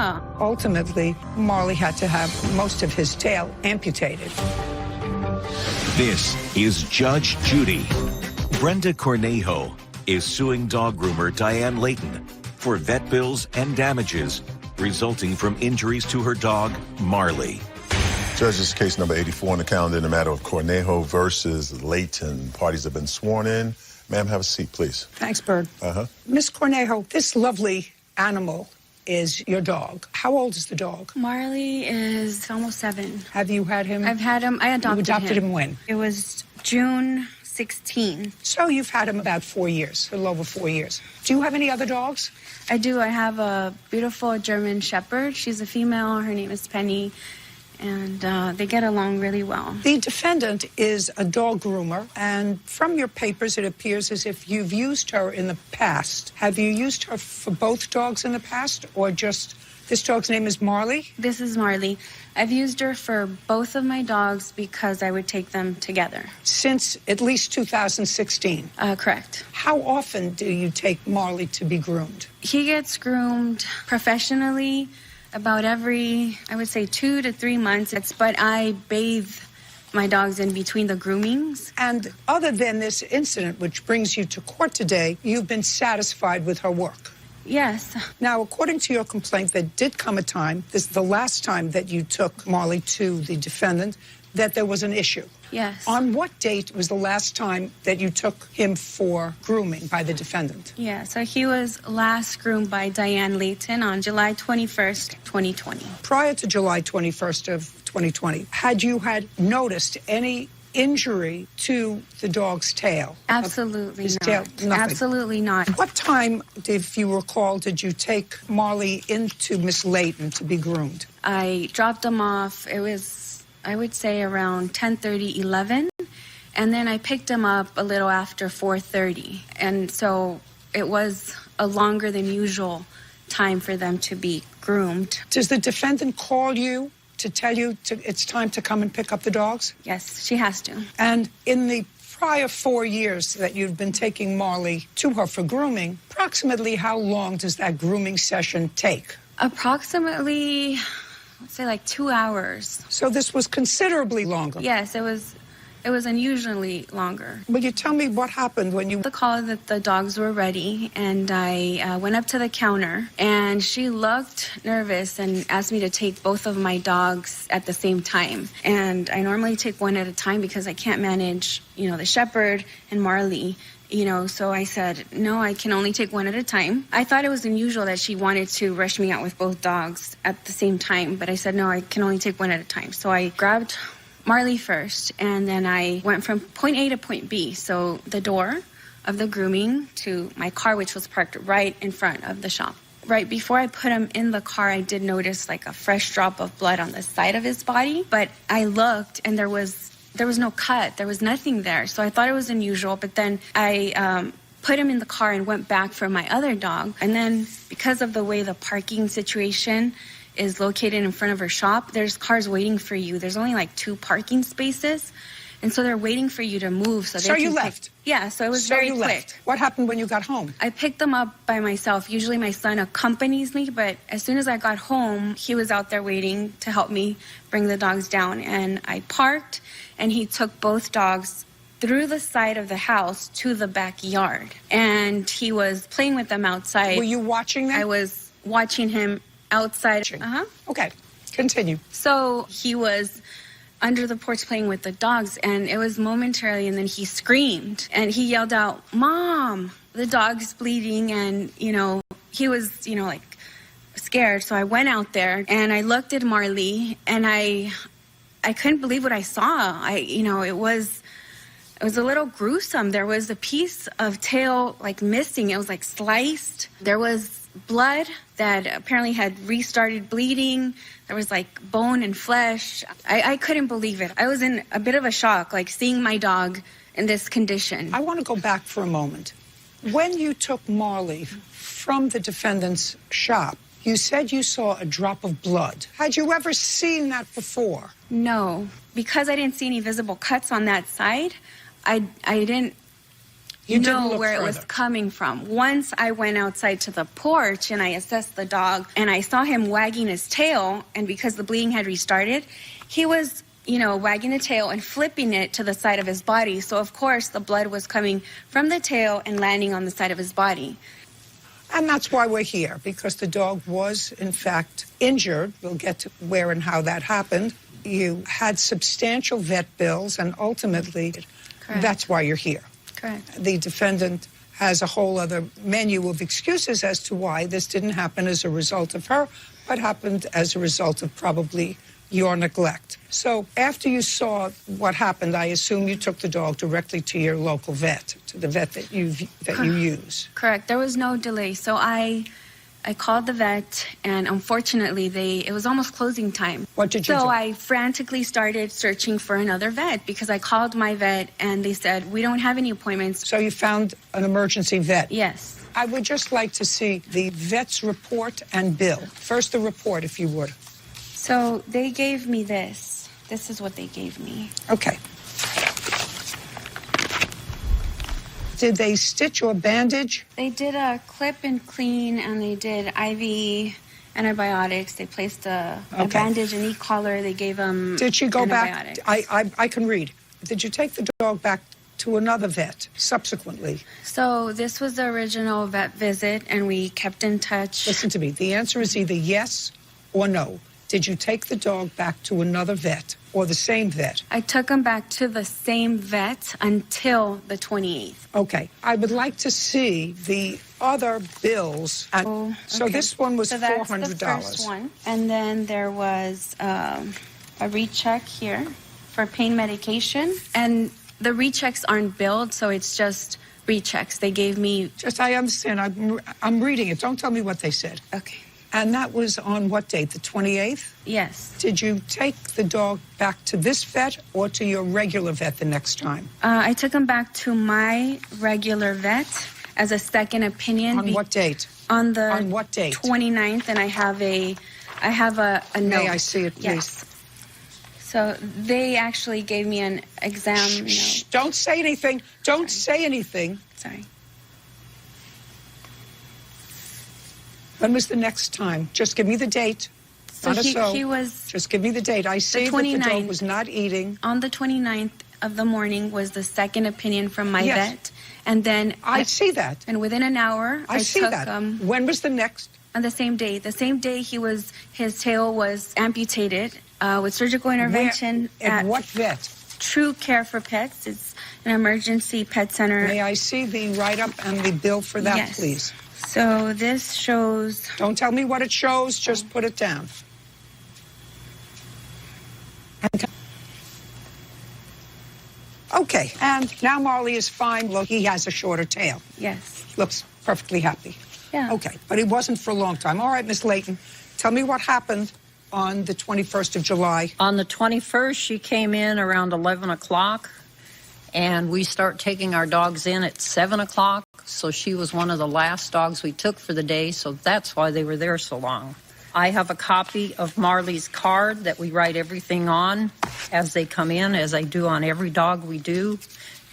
Yeah. Ultimately, Marley had to have most of his tail amputated. This is Judge Judy. Brenda Cornejo is suing dog groomer Diane Layton for vet bills and damages resulting from injuries to her dog, Marley. Judge, this is case number 84 on the calendar in the matter of Cornejo versus Layton. Parties have been sworn in. Ma'am, have a seat, please. Thanks, Bird. Miss Cornejo, this lovely animal is your dog. How old is the dog? Marley is almost 7. Have you had him? I've had him. I adopted him. You adopted him when? It was June 16. So you've had him about 4 years, a little over 4 years. Do you have any other dogs? I do. I have a beautiful German Shepherd. She's a female. Her name is Penny. And they get along really well. The defendant is a dog groomer, and from your papers, it appears as if you've used her in the past. Have you used her for both dogs in the past, or just this dog's name is Marley? This is Marley. I've used her for both of my dogs because I would take them together. Since at least 2016? Correct. How often do you take Marley to be groomed? He gets groomed professionally about every, I would say, 2 to 3 months. But I bathe my dogs in between the groomings. And other than this incident, which brings you to court today, you've been satisfied with her work? Yes. Now, according to your complaint, there did come a time, this is the last time that you took Marley to the defendant, that there was an issue. Yes. On what date was the last time that you took him for grooming by the defendant? Yeah, so he was last groomed by Diane Layton on July 21st, 2020. Prior to July 21st of 2020, had you noticed any injury to the dog's tail? Absolutely not. Tail? Nothing. Absolutely not. What time, if you recall, did you take Marley into Miss Layton to be groomed? I dropped him off. It was, I would say, around 10:30, 11. And then I picked him up a little after 4:30. And so it was a longer than usual time for them to be groomed. Does the defendant call you to tell you it's time to come and pick up the dogs? Yes, she has to. And in the prior 4 years that you've been taking Marley to her for grooming, approximately how long does that grooming session take? Approximately, let's say, like 2 hours. So this was considerably longer? Yes, it was unusually longer. Will you tell me what happened when you... The call that the dogs were ready, and I went up to the counter, and she looked nervous and asked me to take both of my dogs at the same time. And I normally take one at a time because I can't manage, the Shepherd and Marley. So I said, no, I can only take one at a time. I thought it was unusual that she wanted to rush me out with both dogs at the same time, but I said, no, I can only take one at a time. So I grabbed Marley first, and then I went from point A to point B. So the door of the grooming to my car, which was parked right in front of the shop. Right before I put him in the car, I did notice like a fresh drop of blood on the side of his body. But I looked, and there was no cut. There was nothing there. So I thought it was unusual. But then I put him in the car and went back for my other dog. And then because of the way the parking situation is located in front of her shop, there's cars waiting for you. There's only like 2 parking spaces. And so they're waiting for you to move. So you left? Yeah, so it was very quick. Left. What happened when you got home? I picked them up by myself. Usually my son accompanies me, but as soon as I got home, he was out there waiting to help me bring the dogs down. And I parked, and he took both dogs through the side of the house to the backyard. And he was playing with them outside. Were you watching them? I was watching him outside. Okay, continue. So he was under the porch playing with the dogs, and it was momentarily, and then he screamed, and he yelled out, "Mom!" The dog's bleeding, and, he was, like scared. So I went out there, and I looked at Marley, and I couldn't believe what I saw. It was a little gruesome. There was a piece of tail, like, missing. It was, like, sliced. There was blood that apparently had restarted bleeding. There was like bone and flesh. I couldn't believe it. I was in a bit of a shock, like seeing my dog in this condition. I want to go back for a moment. When you took Marley from the defendant's shop, you said you saw a drop of blood. Had you ever seen that before? No, because I didn't see any visible cuts on that side. I didn't. know where it was coming from. Once I went outside to the porch and I assessed the dog and I saw him wagging his tail, and because the bleeding had restarted, he was, wagging the tail and flipping it to the side of his body. So, of course, the blood was coming from the tail and landing on the side of his body. And that's why we're here, because the dog was, in fact, injured. We'll get to where and how that happened. You had substantial vet bills, and ultimately, Correct. That's why you're here. Correct. The defendant has a whole other menu of excuses as to why this didn't happen as a result of her, but happened as a result of probably your neglect. So after you saw what happened, I assume you took the dog directly to your local vet, to the vet that you use. Correct. There was no delay. So I called the vet, and unfortunately, it was almost closing time. What did you do? So I frantically started searching for another vet because I called my vet, and they said, we don't have any appointments. So you found an emergency vet? Yes. I would just like to see the vet's report and bill. First, the report, if you would. So they gave me this. This is what they gave me. Okay. Did they stitch or bandage? They did a clip and clean, and they did IV antibiotics. They placed a bandage and e-collar. They gave them Did she go antibiotics. back? I can read. Did you take the dog back to another vet subsequently? So this was the original vet visit, and we kept in touch. Listen to me. The answer is either yes or no. Did you take the dog back to another vet or the same vet? I took him back to the same vet until the 28th. Okay. I would like to see the other bills. So this one was so that's $400. the first one. And then there was a recheck here for pain medication. And the rechecks aren't billed, so it's just rechecks. They gave me... I understand. I'm reading it. Don't tell me what they said. Okay. And that was on what date, the 28th? Yes. Did you take the dog back to this vet or to your regular vet the next time? I took him back to my regular vet as a second opinion. On what date? On what date? 29th, and I have a note. May I see it, please? Yes. So they actually gave me an exam. Shh, don't say anything. Don't say anything. Sorry. When was the next time? Just give me the date. So he was... Just give me the date. I see that the dog was not eating. On the 29th of the morning was the second opinion from my vet. And then... I see that. And within an hour, I took... When was the next? On the same day. The same day his tail was amputated with surgical intervention. At what vet? True Care for Pets. It's an emergency pet center. May I see the write-up and the bill for that, yes. please? So this shows... Don't tell me what it shows, just put it down. Okay, and now Marley is fine. Look, he has a shorter tail. Yes. Looks perfectly happy. Yeah. Okay, but he wasn't for a long time. All right, Miss Layton, tell me what happened on the 21st of July. On the 21st, she came in around 11 o'clock, and we start taking our dogs in at 7 o'clock. So she was one of the last dogs we took for the day, so that's why they were there so long. I have a copy of Marley's card that we write everything on as they come in, as I do on every dog we do.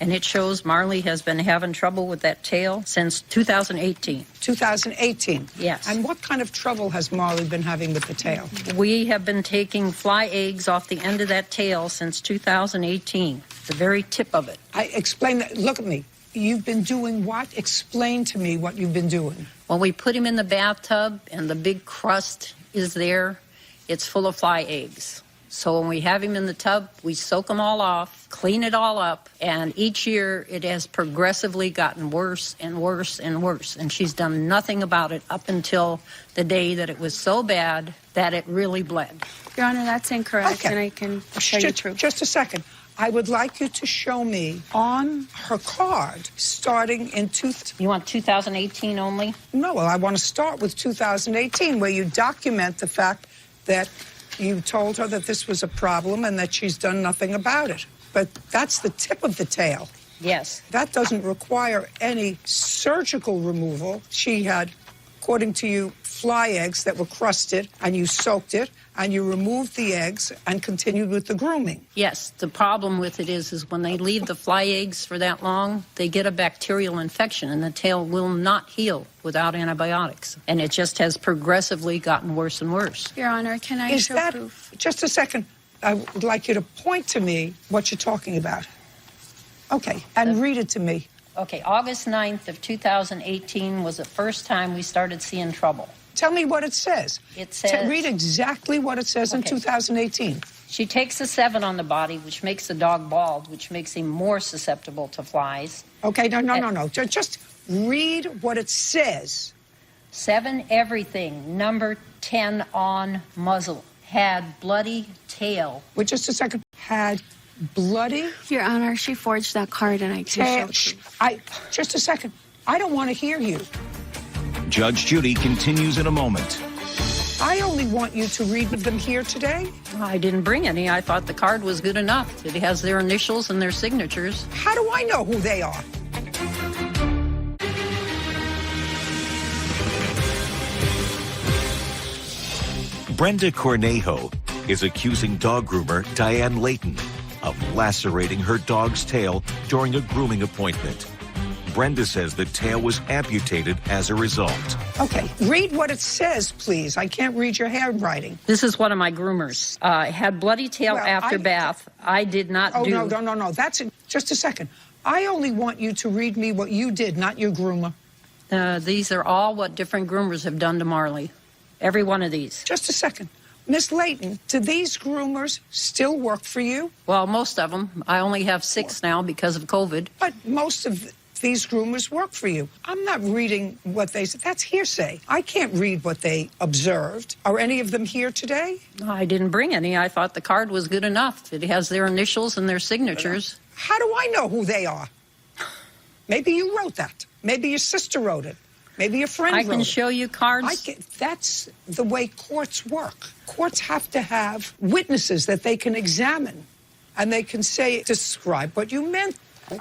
And it shows Marley has been having trouble with that tail since 2018. 2018? Yes. And what kind of trouble has Marley been having with the tail? We have been taking fly eggs off the end of that tail since 2018, the very tip of it. Explain that. Look at me. You've been doing what? Explain to me what you've been doing. When we put him in the bathtub and the big crust is there, it's full of fly eggs. So when we have him in the tub, we soak them all off, clean it all up, and each year it has progressively gotten worse and worse and worse. And she's done nothing about it up until the day that it was so bad that it really bled. Your Honor, that's incorrect, Okay. and I can show you proof. Just a second. I would like you to show me on her card, starting in You want 2018 only? No, well, I want to start with 2018, where you document the fact that you told her that this was a problem and that she's done nothing about it. But that's the tip of the tail. Yes. That doesn't require any surgical removal. She had, according to you, fly eggs that were crusted, and you soaked it, and you removed the eggs and continued with the grooming. Yes, the problem with it is when they leave the fly eggs for that long, they get a bacterial infection, and the tail will not heal without antibiotics. And it just has progressively gotten worse and worse. Your Honor, can I show proof? Just a second. I would like you to point to me what you're talking about. Okay, and read it to me. Okay, August 9th of 2018 was the first time we started seeing trouble. Tell me what it says. It says... Read exactly what it says in 2018. She takes a 7 on the body, which makes the dog bald, which makes him more susceptible to flies. Okay, no. Just read what it says. 7 everything, number 10 on muzzle. Had bloody tail. Wait just a second. Had bloody... Your Honor, she forged that card and I can show proof. Just a second. I don't want to hear you. Judge Judy continues in a moment. I only want you to read them here today. I didn't bring any. I thought the card was good enough. It has their initials and their signatures. How do I know who they are? Brenda Cornejo is accusing dog groomer Diane Layton of lacerating her dog's tail during a grooming appointment. Brenda says the tail was amputated as a result. Okay, read what it says, please. I can't read your handwriting. This is one of my groomers. Had bloody tail after bath. I did not do... Oh, no. That's it. Just a second. I only want you to read me what you did, not your groomer. These are all what different groomers have done to Marley. Every one of these. Just a second. Miss Layton, do these groomers still work for you? Well, most of them. I only have 6 now because of COVID. But most of these groomers work for you. I'm not reading what they said. That's hearsay. I can't read what they observed. Are any of them here today? I didn't bring any. I thought the card was good enough. It has their initials and their signatures. How do I know who they are? Maybe you wrote that. Maybe your sister wrote it. Maybe your friend wrote it. I can show you cards. That's the way courts work. Courts have to have witnesses that they can examine. And they can say, describe what you meant.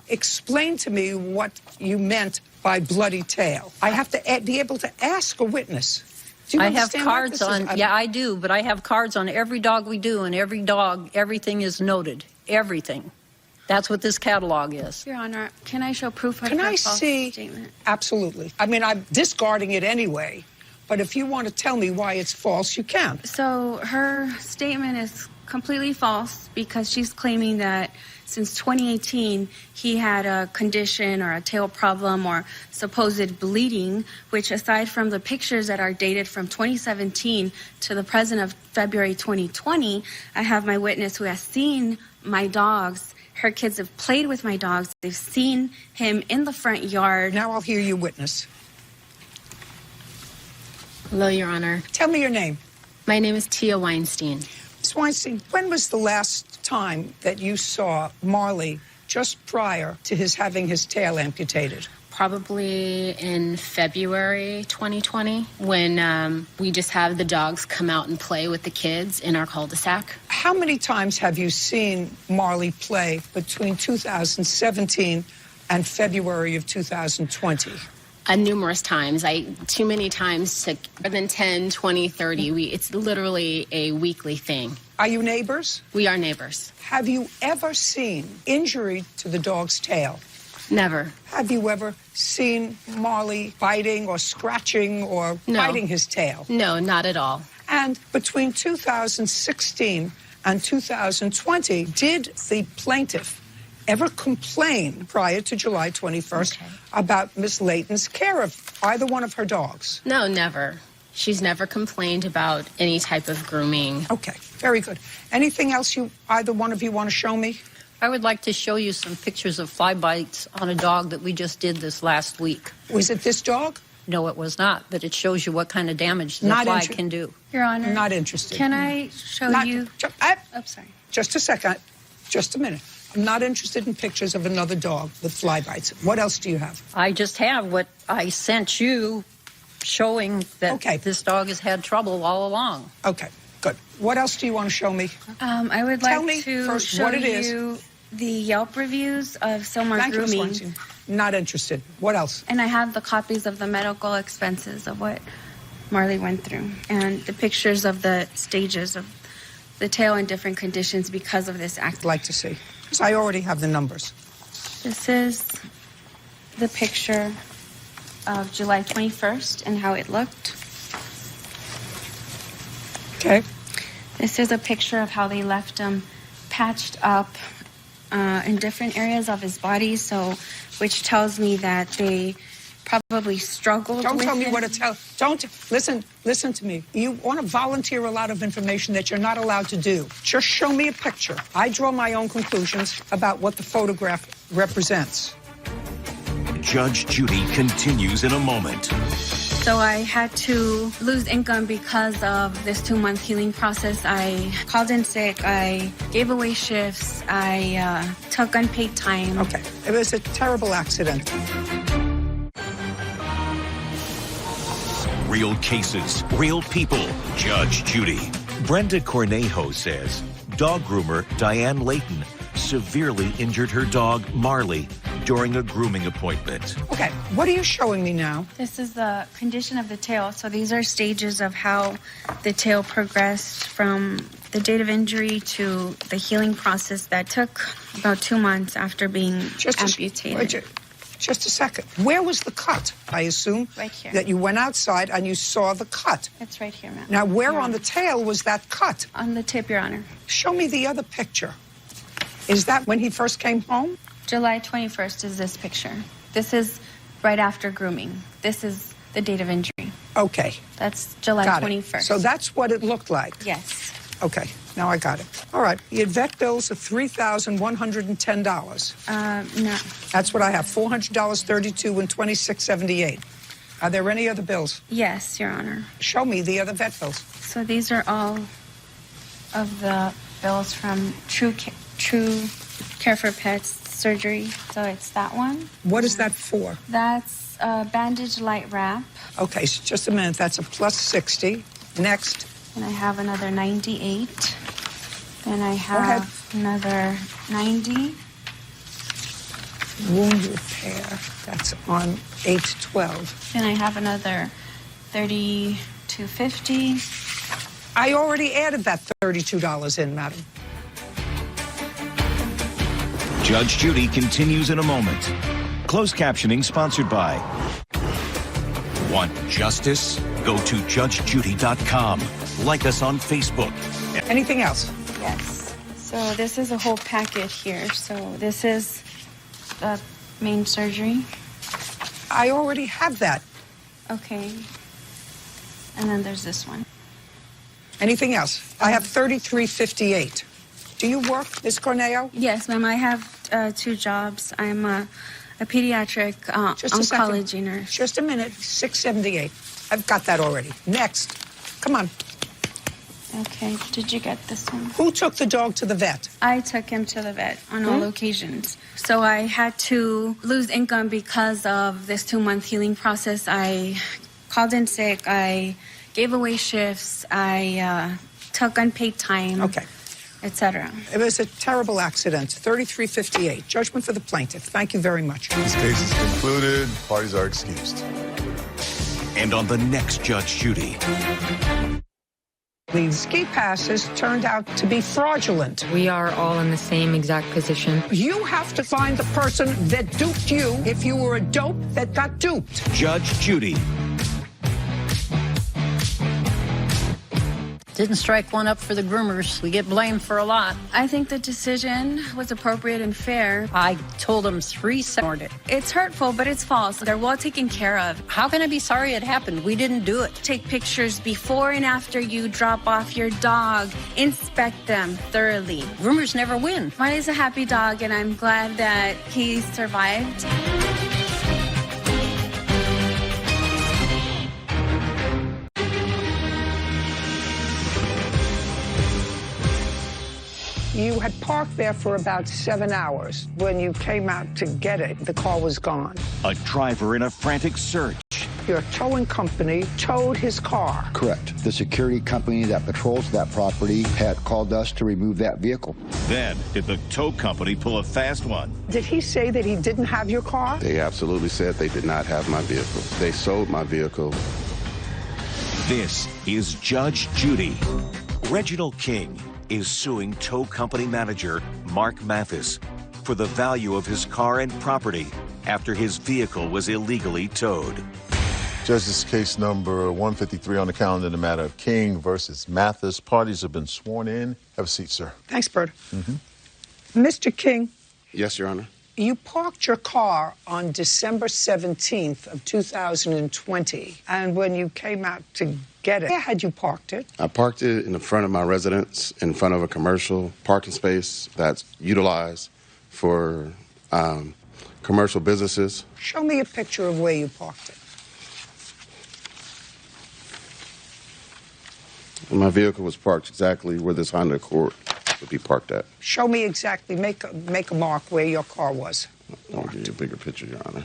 Explain to me what you meant by bloody tail. I have to be able to ask a witness. Do you understand? I have cards on, yeah, I do, but I have cards on every dog we do, and every dog, everything is noted. Everything. That's what this catalog is. Your Honor, can I show proof of her false statement? Absolutely. I mean, I'm discarding it anyway, but if you want to tell me why it's false, you can. So her statement is completely false because she's claiming that since 2018, he had a condition or a tail problem or supposed bleeding, which aside from the pictures that are dated from 2017 to the present of February 2020, I have my witness who has seen my dogs. Her kids have played with my dogs. They've seen him in the front yard. Now I'll hear you witness. Hello, Your Honor. Tell me your name. My name is Tia Weinstein. Ms. Weinstein, when was the last time that you saw Marley just prior to his having his tail amputated? Probably in February 2020 when we just have the dogs come out and play with the kids in our cul-de-sac. How many times have you seen Marley play between 2017 and February of 2020? Numerous times. Too many times to more than 10, 20, 30. It's literally a weekly thing. Are you neighbors? We are neighbors. Have you ever seen injury to the dog's tail? Never. Have you ever seen Marley biting or scratching or biting his tail? No, not at all. And between 2016 and 2020, did the plaintiff ever complain prior to July 21st about Miss Layton's care of either one of her dogs? No, never. She's never complained about any type of grooming. Okay, very good. Anything else either one of you want to show me? I would like to show you some pictures of fly bites on a dog that we just did this last week. Was it this dog? No, it was not, but it shows you what kind of damage the fly can do. Your Honor. Not interested. Can I show you? I'm sorry. Just a second. Just a minute. I'm not interested in pictures of another dog with fly bites. What else do you have? I just have what I sent you showing that this dog has had trouble all along. Okay, good. What else do you want to show me? I would like to first show what it is. you the Yelp reviews of Silmar Thank you, Grooming. Ms. Not interested. What else? And I have the copies of the medical expenses of what Marley went through, and the pictures of the stages of the tail in different conditions because of this I'd accident. like to see, because I already have the numbers. This is the picture of July 21st and how it looked. Okay. This is a picture of how they left him patched up in different areas of his body, which tells me that they probably struggled Don't with tell me him. what to tell. Don't listen to me. You want to volunteer a lot of information that you're not allowed to do. Just show me a picture. I draw my own conclusions about what the photograph represents. Judge Judy continues in a moment. So I had to lose income because of this 2-month healing process. I called in sick. I gave away shifts. I took unpaid time. Okay. It was a terrible accident. Real cases, real people. Judge Judy. Brenda Cornejo says dog groomer Diane Layton severely injured her dog Marley during a grooming appointment. Okay. What are you showing me now? This is the condition of the tail. So these are stages of how the tail progressed from the date of injury to the healing process that took about 2 months after being amputated. Just a second. Where was the cut? I assume Right here. that you went outside and you saw the cut. It's right here, ma'am. Now, where Your on the Honor. tail was that cut? On the tip, Your Honor. Show me the other picture. Is that when he first came home? July 21st is this picture. This is right after grooming. This is the date of injury. Okay. That's July Got 21st. it. So that's what it looked like. Yes. Okay. Now I got it. All right. Your vet bills are $3,110. No. That's what I have. $400.32 and $26.78. Are there any other bills? Yes, Your Honor. Show me the other vet bills. So these are all of the bills from True Care for Pets surgery. So it's that one. What is that for? That's a bandage light wrap. Okay, so just a minute. That's a plus 60. Next. And I have another 98. Then I ahead. have another 90. Wound repair. That's on 8/12. Then I have another 32.50. I already added that $32 in, madam. Judge Judy continues in a moment. Closed captioning sponsored by Want Justice? Go to judgejudy.com. Like us on Facebook. Anything else? Yes. So this is a whole packet here. So this is the main surgery. I already have that. Okay. And then there's this one. Anything else? I have $33.58. Do you work, Ms. Corneo? Yes, ma'am. I have 2 jobs. I'm a pediatric Just a oncology second. nurse. Just a minute. $6.78. I've got that already. Next. Come on. Okay. Did you get this one? Who took the dog to the vet? I took him to the vet on all occasions. So I had to lose income because of this 2-month healing process. I called in sick. I gave away shifts. I took unpaid time. Okay. Etc. It was a terrible accident. $33.58. Judgment for the plaintiff. Thank you very much. This case is concluded. Parties are excused. And on the next Judge Judy. The ski passes turned out to be fraudulent. We are all in the same exact position. You have to find the person that duped you if you were a dope that got duped. Judge Judy. Didn't strike one up for the groomers. We get blamed for a lot. I think the decision was appropriate and fair. I told them 3 seconds. It's hurtful, but it's false. They're well taken care of. How can I be sorry it happened? We didn't do it. Take pictures before and after you drop off your dog. Inspect them thoroughly. Groomers never win. Mine is a happy dog, and I'm glad that he survived. You had parked there for about 7 hours. When you came out to get it, the car was gone. A driver in a frantic search. Your towing company towed his car. Correct. The security company that patrols that property had called us to remove that vehicle. Then, did the tow company pull a fast one? Did he say that he didn't have your car? They absolutely said they did not have my vehicle. They sold my vehicle This is Judge Judy. Reginald King is suing tow company manager Mark Mathis for the value of his car and property after his vehicle was illegally towed. Judge, this is case number 153 on the calendar in the matter of King versus Mathis. Parties have been sworn in. Have a seat, sir. Thanks, Bert. Mr. King, Yes, Your Honor. you parked your car on December 17th of 2020, and when you came out to get it, where had you parked it? I parked it in the front of my residence, in front of a commercial parking space that's utilized for commercial businesses. Show me a picture of where you parked it. And my vehicle was parked exactly where this Honda Accord would be parked at. Show me exactly, make a mark where your car was. I'll give you a bigger picture, Your Honor.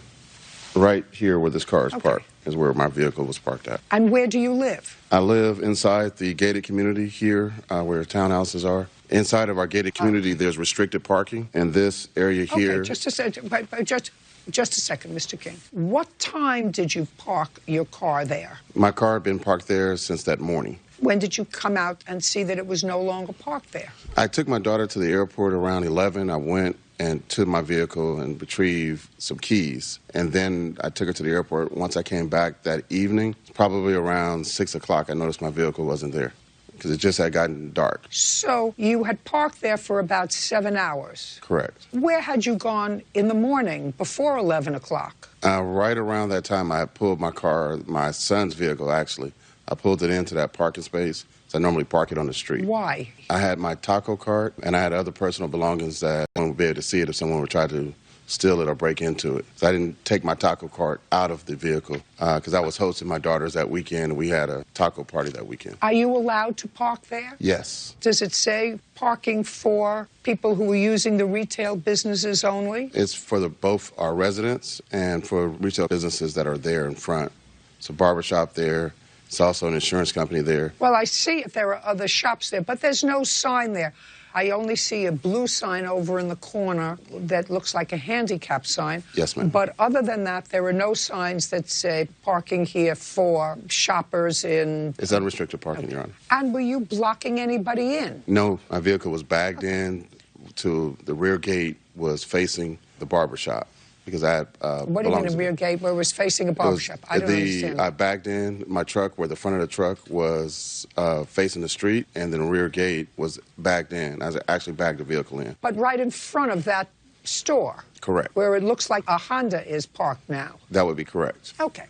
Right here where this car is parked is where my vehicle was parked at. And where do you live? I live inside the gated community here where townhouses are. Inside of our gated community, there's restricted parking. And this area here... Okay, just a second, Mr. King. What time did you park your car there? My car had been parked there since that morning. When did you come out and see that it was no longer parked there? I took my daughter to the airport around 11. I went and to my vehicle and retrieved some keys. And then I took her to the airport. Once I came back that evening, probably around 6 o'clock, I noticed my vehicle wasn't there because it just had gotten dark. So you had parked there for about 7 hours? Correct. Where had you gone in the morning before 11 o'clock? Right around that time, I had pulled my car, my son's vehicle, actually. I pulled it into that parking space. So I normally park it on the street. Why? I had my taco cart, and I had other personal belongings that I wouldn't be able to see it if someone would try to steal it or break into it. So I didn't take my taco cart out of the vehicle because I was hosting my daughters that weekend, and we had a taco party that weekend. Are you allowed to park there? Yes. Does it say parking for people who are using the retail businesses only? It's for both our residents and for retail businesses that are there in front. It's a barbershop there. It's also an insurance company there. Well, I see if there are other shops there, but there's no sign there. I only see a blue sign over in the corner that looks like a handicap sign. Yes, ma'am. But other than that, there are no signs that say parking here for shoppers in... It's unrestricted parking, Your Honor. And were you blocking anybody in? No, my vehicle was bagged in to the rear gate was facing the barbershop. Because I had what do you mean a rear gate where it was facing a barbershop? I don't understand. I bagged in my truck where the front of the truck was facing the street, and then the rear gate was bagged in. I actually bagged the vehicle in. But right in front of that store? Correct. Where it looks like a Honda is parked now? That would be correct. Okay.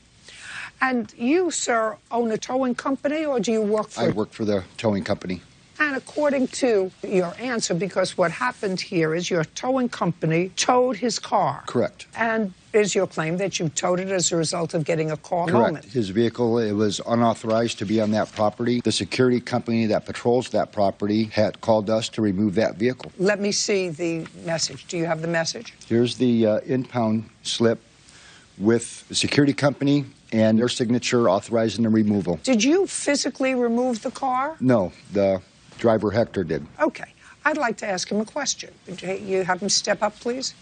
And you, sir, own a towing company, or do you work for... I work for the towing company. And according to your answer, because what happened here is your towing company towed his car. Correct. And is your claim that you towed it as a result of getting a call? Correct. Moment. His vehicle, it was unauthorized to be on that property. The security company that patrols that property had called us to remove that vehicle. Let me see the message. Do you have the message? Here's the impound slip with the security company and their signature authorizing the removal. Did you physically remove the car? No, the driver Hector did. Okay. I'd like to ask him a question. You have him step up, please.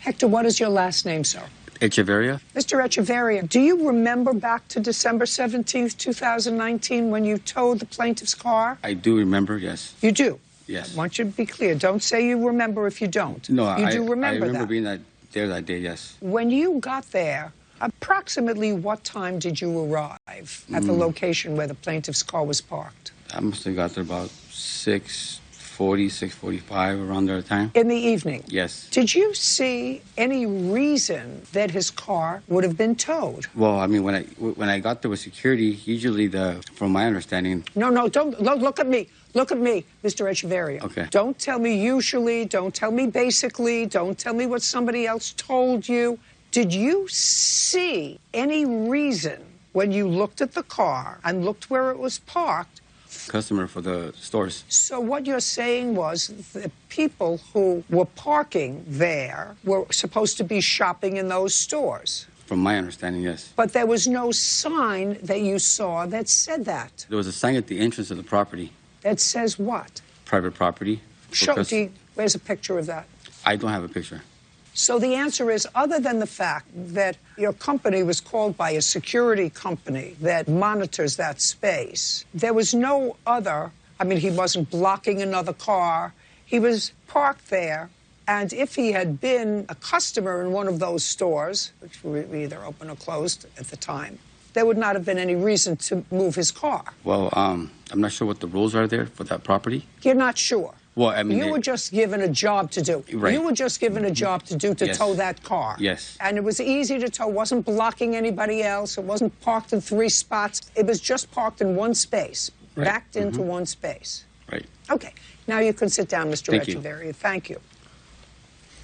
Hector, what is your last name, sir? Echeverria. Mr. Echeverria, do you remember back to December 17th, 2019, when you towed the plaintiff's car? I do remember, yes. You do? Yes. I want you to be clear. Don't say you remember if you don't. No, you do remember I remember that. being there that day, yes. When you got there, approximately what time did you arrive at the location where the plaintiff's car was parked? I must have got there about 6:40, 6:45, around that time. In the evening? Yes. Did you see any reason that his car would have been towed? Well, I mean, when I got there with security, usually from my understanding... No, don't look at me. Look at me, Mr. Echeverria. Okay. Don't tell me usually. Don't tell me basically. Don't tell me what somebody else told you. Did you see any reason when you looked at the car and looked where it was parked? Customer for the stores. So what you're saying was the people who were parking there were supposed to be shopping in those stores? From my understanding, yes. But there was no sign that you saw that said that. There was a sign at the entrance of the property. That says what? Private property. Where's a picture of that? I don't have a picture. So the answer is, other than the fact that your company was called by a security company that monitors that space, there was no other, I mean, he wasn't blocking another car. He was parked there. And if he had been a customer in one of those stores, which were either open or closed at the time, there would not have been any reason to move his car. Well, I'm not sure what the rules are there for that property. You're not sure? Well, I mean, you were just given a job to do. Right. You were just given a job to do to Yes. tow that car. Yes. And it was easy to tow. It wasn't blocking anybody else. It wasn't parked in 3 spots. It was just parked in one space, Right. backed into one space. Right. Okay. Now you can sit down, Mr. Thank you. Echeverria. Thank you.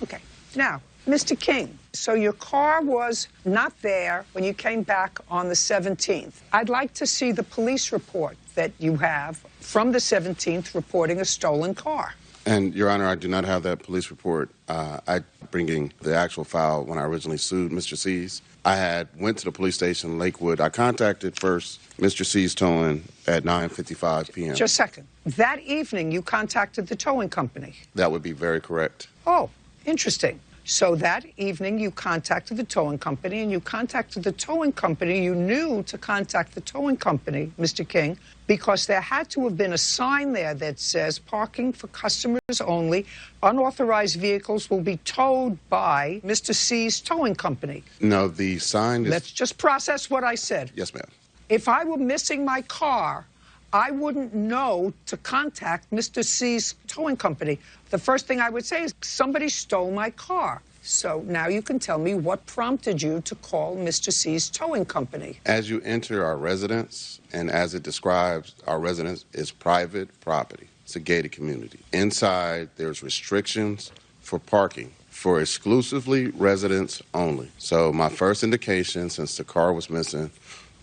Okay. Now, Mr. King, so your car was not there when you came back on the 17th. I'd like to see the police report that you have from the 17th reporting a stolen car. And, Your Honor, I do not have that police report. I bringing the actual file when I originally sued Mr. C's. I had went to the police station in Lakewood. I contacted first Mr. C's Towing at 9:55 p.m. Just a second. That evening, you contacted the towing company. That would be very correct. Oh, interesting. So that evening, you contacted the towing company, and you contacted the towing company. You knew to contact the towing company, Mr. King, because there had to have been a sign there that says parking for customers only. Unauthorized vehicles will be towed by Mr. C's towing company. No, the sign is... Let's just process what I said. Yes, ma'am. If I were missing my car, I wouldn't know to contact Mr. C's towing company. The first thing I would say is, somebody stole my car. So now you can tell me what prompted you to call Mr. C's towing company. As you enter our residence, and as it describes, our residence is private property. It's a gated community. Inside, there's restrictions for parking for exclusively residents only. So my first indication, since the car was missing,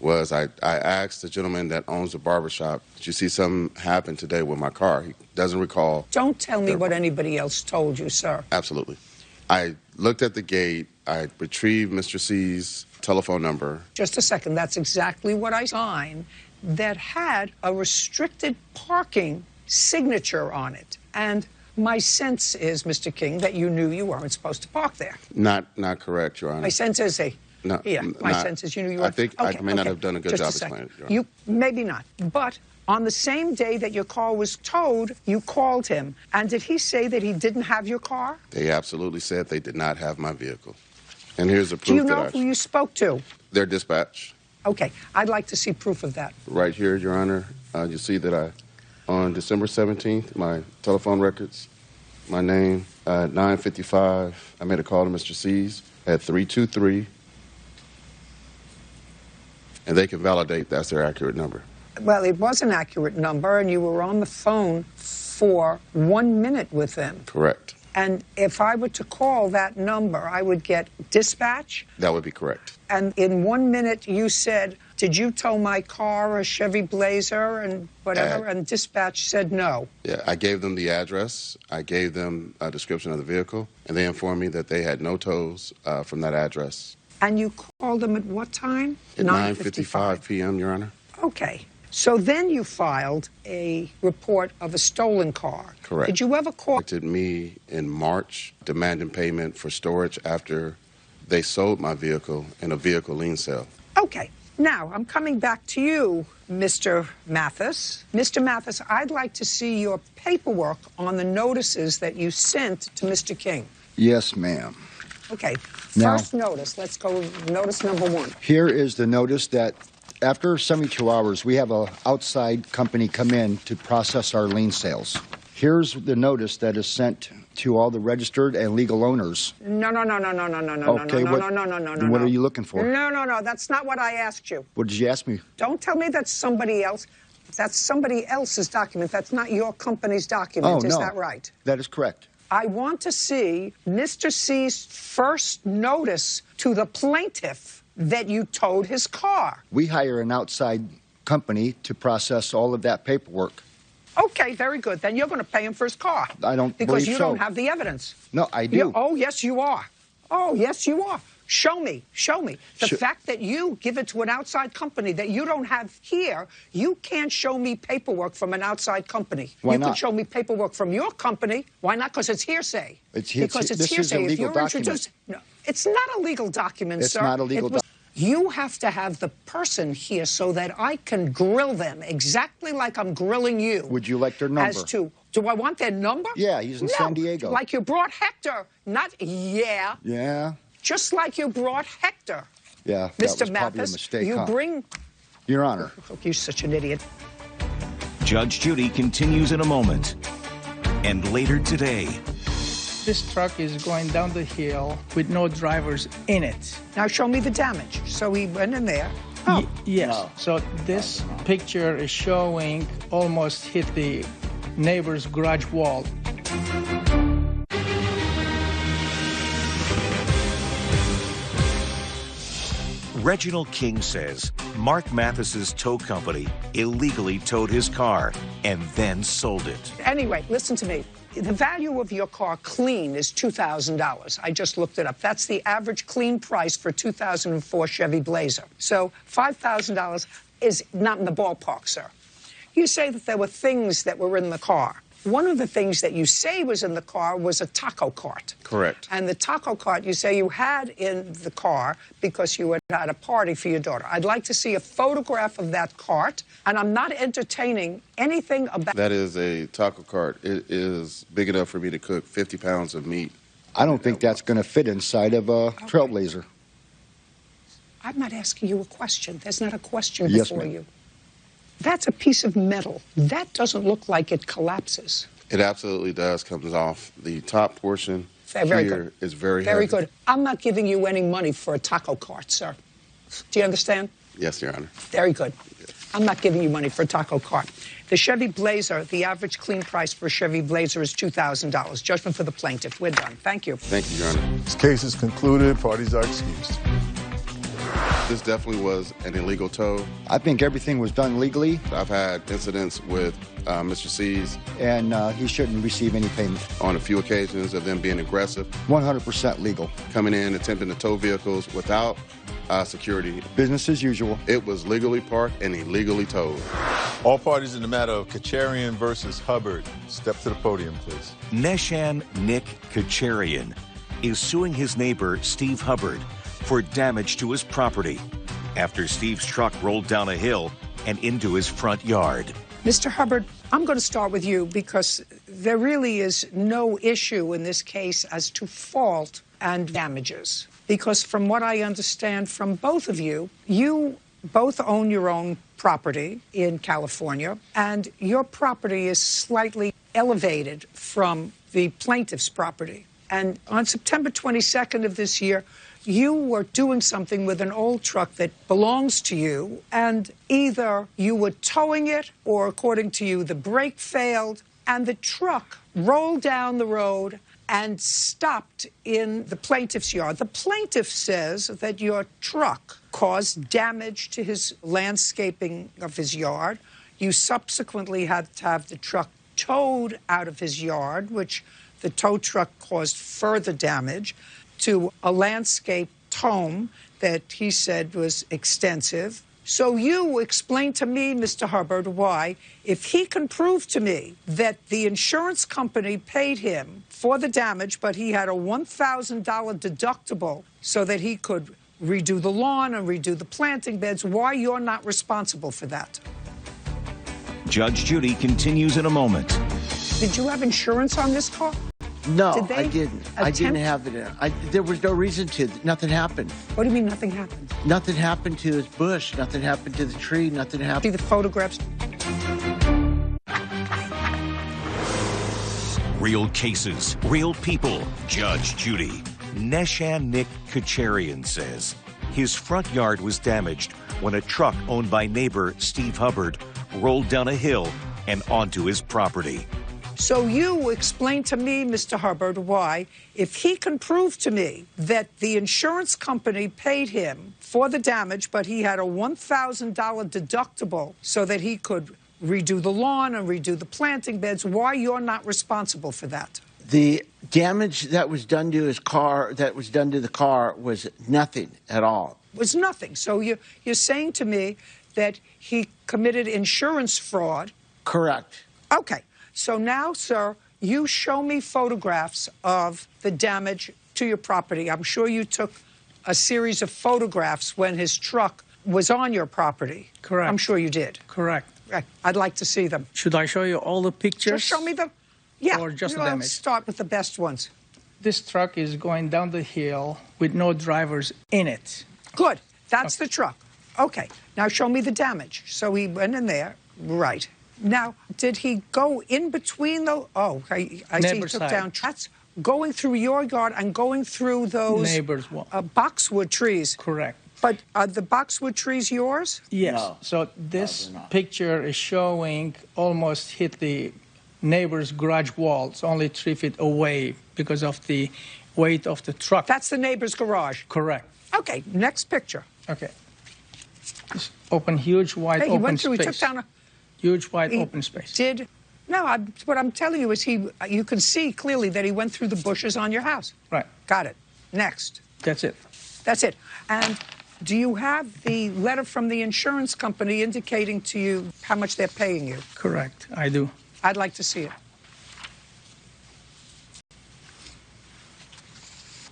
was I asked the gentleman that owns the barbershop, did you see something happen today with my car? He doesn't recall. Don't tell me what anybody else told you, sir. Absolutely. I looked at the gate. I retrieved Mr. C's telephone number. Just a second. That's exactly what I signed that had a restricted parking signature on it. And my sense is, Mr. King, that you knew you weren't supposed to park there. Not correct, Your Honor. My sense is No, yeah, my sense is you knew you were. I think I may not have done a good job Just a explaining second. it, Your Honor. You maybe not, but on the same day that your car was towed, you called him. And did he say that he didn't have your car? They absolutely said they did not have my vehicle. And here's the proof. Do you know who you spoke to? Their dispatch. Okay, I'd like to see proof of that. Right here, Your Honor. You see that on December 17th, my telephone records, my name, 9:55, I made a call to Mr. C's at 323. And they can validate that's their accurate number. Well, it was an accurate number, and you were on the phone for 1 minute with them. Correct. And if I were to call that number, I would get dispatch. That would be correct. And in 1 minute, you said, did you tow my car, a Chevy Blazer, and whatever? And dispatch said no. Yeah, I gave them the address. I gave them a description of the vehicle, and they informed me that they had no tows from that address. And you called them at what time? At 9:55 p.m., Your Honor. Okay. So then you filed a report of a stolen car. Correct. Did you ever call? Contacted me in March demanding payment for storage after they sold my vehicle in a vehicle lien sale. Okay. Now, I'm coming back to you, Mr. Mathis. Mr. Mathis, I'd like to see your paperwork on the notices that you sent to Mr. King. Yes, ma'am. Okay. Now- First notice. Let's go with notice number 1. Here is the notice that after 72 hours, we have an outside company come in to process our lien sales. Here's the notice that is sent to all the registered and legal owners. No. Okay, No. what are you looking for? No. That's not what I asked you. What did you ask me? Don't tell me that's somebody else. That's somebody else's document. That's not your company's document. Oh, Is no. that right? That is correct. I want to see Mr. C's first notice to the plaintiff that you towed his car. We hire an outside company to process all of that paperwork. Okay, very good. Then you're going to pay him for his car. I don't Because believe you so. don't have the evidence. No, I do. Oh, yes, you are. Oh, yes, you are. Show me. The fact that you give it to an outside company that you don't have here, you can't show me paperwork from an outside company. Why you not? can show me paperwork from your company. Why not? Because it's hearsay. Because it's this hearsay. is a legal if you're document. No, it's not a legal document, It's sir. not a legal document. You have to have the person here so that I can grill them exactly like I'm grilling you. Would you like their number? As to, do I want their number? Yeah, he's in San Diego. Like you brought Hector, not yeah. Yeah. Just like you brought Hector. Yeah, that Mr. was probably a Mathis, mistake, you huh? bring... Your Honor. Oh, you're such an idiot. Judge Judy continues in a moment. And later today, This truck is going down the hill with no drivers in it. Now show me the damage. So he went in there. Oh. Yes. So this picture is showing almost hit the neighbor's garage wall. Reginald King says Mark Mathis's tow company illegally towed his car and then sold it. Anyway, listen to me. The value of your car clean is $2,000. I just looked it up. That's the average clean price for a 2004 Chevy Blazer. So $5,000 is not in the ballpark, sir. You say that there were things that were in the car. One of the things that you say was in the car was a taco cart. Correct. And the taco cart you say you had in the car because you had had a party for your daughter. I'd like to see a photograph of that cart, and I'm not entertaining anything about... That is a taco cart. It is big enough for me to cook 50 pounds of meat. I don't think that's going to fit inside of a Trailblazer. I'm not asking you a question. There's not a question Yes, before ma'am. you. That's a piece of metal. That doesn't look like it collapses. It absolutely does comes off. The top portion Very here good. is very Very heavy. good. I'm not giving you any money for a taco cart, sir. Do you understand? Yes, Your Honor. Very good. I'm not giving you money for a taco cart. The Chevy Blazer, the average clean price for a Chevy Blazer is $2,000. Judgment for the plaintiff. We're done. Thank you. Thank you, Your Honor. This case is concluded. Parties are excused. This definitely was an illegal tow. I think everything was done legally, I've had incidents with Mr. C's and he shouldn't receive any payment. on a few occasions of them being aggressive, 100% legal. coming in, attempting to tow vehicles without security. Business as usual. It was legally parked and illegally towed. All parties in the matter of Kacharian versus Hubbard. Step to the podium, please. Neshan Nick Kacharian is suing his neighbor, Steve Hubbard, for damage to his property after Steve's truck rolled down a hill and into his front yard. Mr. Hubbard, I'm going to start with you because there really is no issue in this case as to fault and damages. Because from what I understand from both of you, you both own your own property in California, and your property is slightly elevated from the plaintiff's property. And on September 22nd of this year, you were doing something with an old truck that belongs to you, and either you were towing it or, according to you, the brake failed, and the truck rolled down the road and stopped in the plaintiff's yard. The plaintiff says that your truck caused damage to his landscaping of his yard. You subsequently had to have the truck towed out of his yard, which the tow truck caused further damage to a landscaped home that he said was extensive. So you explain to me, Mr. Hubbard, why, if he can prove to me that the insurance company paid him for the damage, but he had a $1,000 deductible so that he could redo the lawn and redo the planting beds, why you're not responsible for that. Judge Judy continues in a moment. Did you have insurance on this car? No, Did they I didn't. I didn't have it. There was no reason to. Nothing happened. What do you mean nothing happened? Nothing happened to his bush. Nothing happened to the tree. Nothing See happened. the photographs? Real cases, real people. Judge Judy. Neshan Nick Kacharian says his front yard was damaged when a truck owned by neighbor Steve Hubbard rolled down a hill and onto his property. So you explain to me, Mr. Hubbard, why, if he can prove to me that the insurance company paid him for the damage, but he had a $1,000 deductible so that he could redo the lawn and redo the planting beds, why you're not responsible for that. The damage that was done to his car, that was done to the car, was nothing at all. It was nothing. So you're saying to me that he committed insurance fraud? Correct. Okay. So now, sir, you show me photographs of the damage to your property. I'm sure you took a series of photographs when his truck was on your property. Correct. I'm sure you did. Correct. I'd like to see them. Should I show you all the pictures? Just show me them. Yeah. Or just the Let's damage? start with the best ones. This truck is going down the hill with no drivers in it. Good. That's the truck. Okay. Now show me the damage. So he went in there. Right. Now, did he go in between the... Oh, I see he Neighbor's took side. down... That's going through your yard and going through those... Neighbor's wall. Boxwood trees. Correct. But are the boxwood trees yours? Yes. No. So this picture is showing almost hit the neighbor's garage wall. It's only 3 feet away because of the weight of the truck. That's the neighbor's garage. Correct. Okay, next picture. Okay. This open, huge, wide Hey, he open went through, space. he took down a... Huge, wide He open space. Did... No, what I'm telling you is you can see clearly that he went through the bushes on your house. Right. Got it. Next. That's it. That's it. And do you have the letter from the insurance company indicating to you how much they're paying you? Correct. I do. I'd like to see it.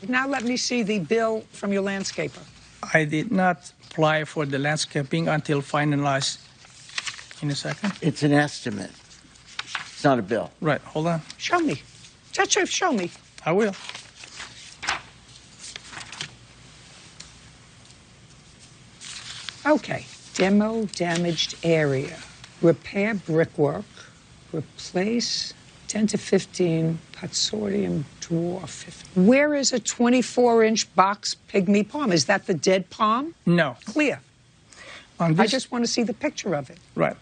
Now let me see the bill from your landscaper. I did not apply for the landscaping until finalized. In a second. It's an estimate. It's not a bill. Right. Hold on. Show me. Show me. I will. Okay. Demo damaged area. Repair brickwork. Replace 10 to 15 Potsodium dwarf. Where is a 24-inch box pygmy palm? Is that the dead palm? No. Clear. On I this, just want to see the picture of it. right.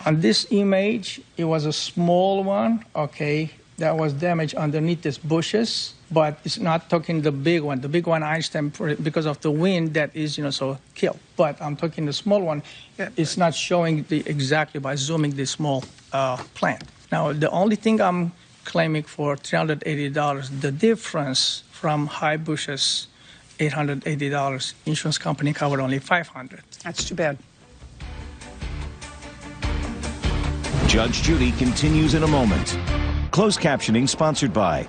On this image, it was a small one, okay, that was damaged underneath these bushes, but it's not talking the big one. The big one, I understand, because of the wind, that is, so killed. But I'm talking the small one. It's not showing exactly by zooming the small plant. Now, the only thing I'm claiming for $380, the difference from high bushes, $880. Insurance company covered only $500. That's too bad. Judge Judy continues in a moment. Closed captioning sponsored by...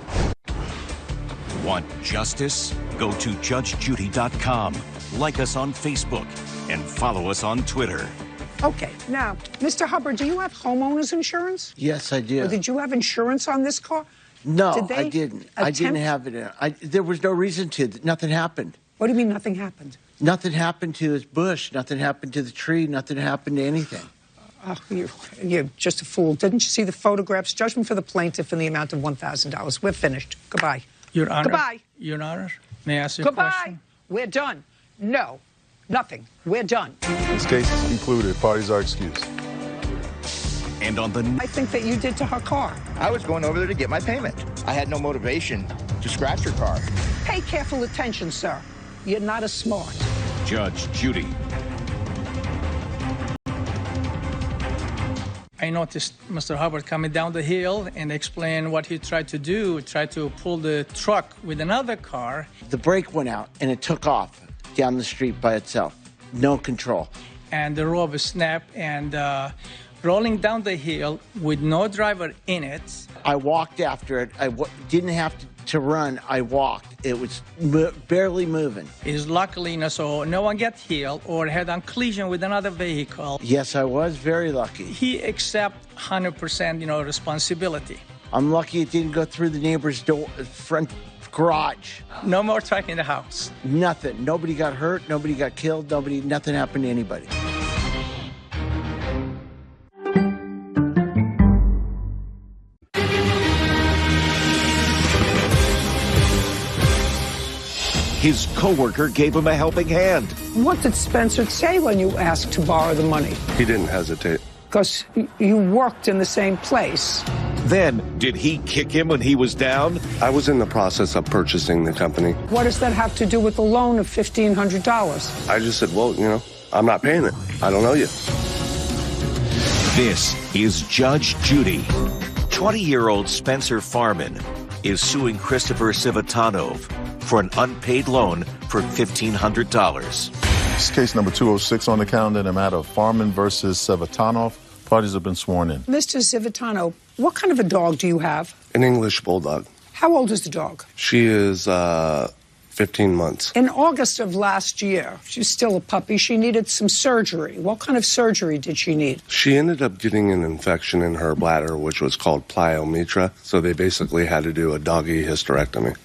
Want justice? Go to judgejudy.com. Like us on Facebook and follow us on Twitter. Okay, now, Mr. Hubbard, do you have homeowner's insurance? Yes, I do. Or did you have insurance on this car? No, Did they I didn't. I didn't have it. There was no reason to. Nothing happened. What do you mean nothing happened? Nothing happened to his bush. Nothing happened to the tree. Nothing happened to anything. Oh, you're just a fool. Didn't you see the photographs? Judgment for the plaintiff in the amount of $1,000. We're finished. Goodbye. Your Honor. Goodbye. Your Honor, may I ask you a Goodbye. question? We're done. No, nothing. We're done. This case is concluded. Parties are excused. And on the... I think that you did to her car. I was going over there to get my payment. I had no motivation to scratch your car. Pay careful attention, sir. You're not as smart. Judge Judy. I noticed Mr. Hubbard coming down the hill and explain what he tried to do, tried to pull the truck with another car. The brake went out and it took off down the street by itself. No control. And the rope snapped and rolling down the hill with no driver in it. I walked after it. I didn't have to run. I walked. It was barely moving. Is luckily, so no one got hit or had a collision with another vehicle. Yes, I was very lucky. He accepts 100%, responsibility. I'm lucky it didn't go through the neighbor's front garage. No more truck in the house. Nothing. Nobody got hurt. Nobody got killed. Nothing happened to anybody. His coworker gave him a helping hand. What did Spencer say when you asked to borrow the money? He didn't hesitate. Because you worked in the same place. Then, did he kick him when he was down? I was in the process of purchasing the company. What does that have to do with the loan of $1,500? I just said, well, I'm not paying it. I don't know you. This is Judge Judy. 20-year-old Spencer Farman is suing Christopher Civitanov for an unpaid loan for $1,500. This is case number 206 on the calendar in the matter of Farman versus Civitanov. Parties have been sworn in. Mr. Civitanov, what kind of a dog do you have? An English bulldog. How old is the dog? She is 15 months. In August of last year, she's still a puppy, she needed some surgery. What kind of surgery did she need? She ended up getting an infection in her bladder, which was called plyometra. So they basically had to do a doggy hysterectomy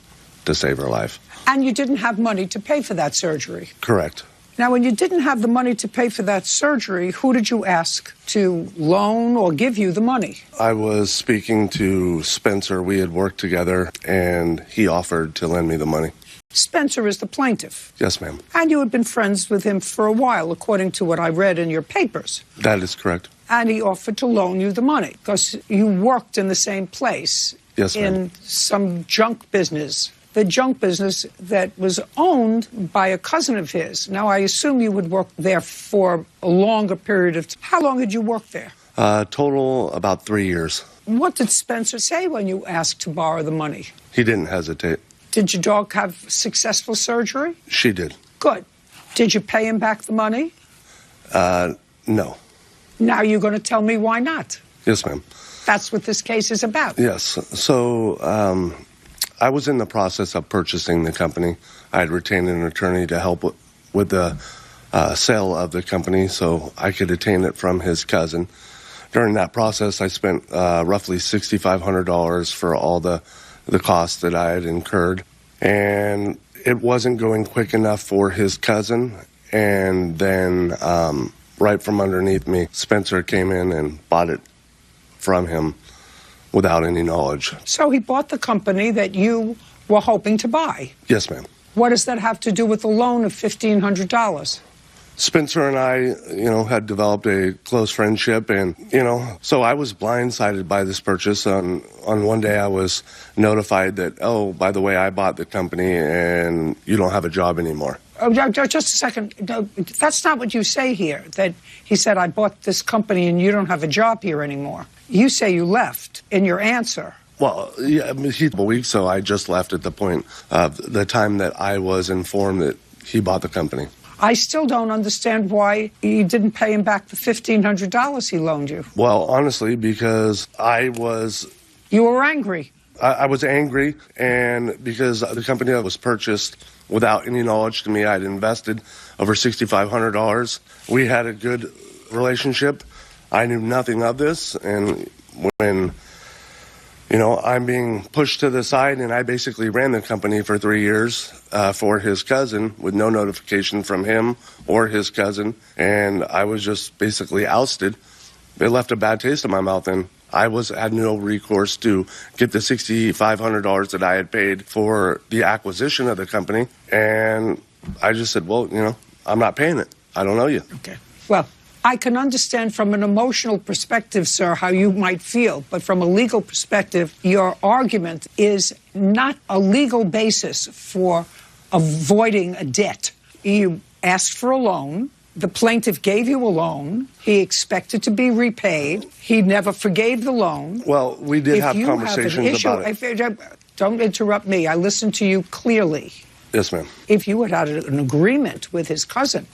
to save her life. And you didn't have money to pay for that surgery? Correct. Now, when you didn't have the money to pay for that surgery, who did you ask to loan or give you the money? I was speaking to Spencer. We had worked together, and he offered to lend me the money. Spencer is the plaintiff. Yes, ma'am. And you had been friends with him for a while, according to what I read in your papers. That is correct. And he offered to loan you the money because you worked in the same place. Yes, ma'am. In some junk business. The junk business that was owned by a cousin of his. Now, I assume you would work there for a longer period of time. How long had you worked there? Total about 3 years. What did Spencer say when you asked to borrow the money? He didn't hesitate. Did your dog have successful surgery? She did. Good. Did you pay him back the money? No. Now you're going to tell me why not. Yes, ma'am. That's what this case is about. Yes. So, I was in the process of purchasing the company. I had retained an attorney to help with the sale of the company so I could attain it from his cousin. During that process, I spent roughly $6,500 for all the costs that I had incurred. And it wasn't going quick enough for his cousin. And then right from underneath me, Spencer came in and bought it from him without any knowledge. So he bought the company that you were hoping to buy? Yes, ma'am. What does that have to do with the loan of $1,500? Spencer and I, had developed a close friendship, and, so I was blindsided by this purchase. On one day I was notified that, oh, by the way, I bought the company and you don't have a job anymore. Oh, just a second. No, that's not what you say here, that he said, I bought this company and you don't have a job here anymore. You say you left in your answer. Well, yeah, a week, so I just left at the point of the time that I was informed that he bought the company. I still don't understand why you didn't pay him back the $1,500 he loaned you. Well, honestly, because I was... You were angry. I was angry, and because the company that was purchased without any knowledge to me, I'd invested over $6,500. We had a good relationship. I knew nothing of this, and when, I'm being pushed to the side, and I basically ran the company for 3 years for his cousin with no notification from him or his cousin, and I was just basically ousted. It left a bad taste in my mouth, and I had no recourse to get the $6,500 that I had paid for the acquisition of the company, and I just said, well, I'm not paying it. I don't know you. Okay. Well, I can understand from an emotional perspective, sir, how you might feel, but from a legal perspective, your argument is not a legal basis for avoiding a debt. You asked for a loan. The plaintiff gave you a loan. He expected to be repaid. He never forgave the loan. Well, we did have conversations about it. Don't interrupt me. I listened to you clearly. Yes, ma'am. If you had an agreement with his cousin,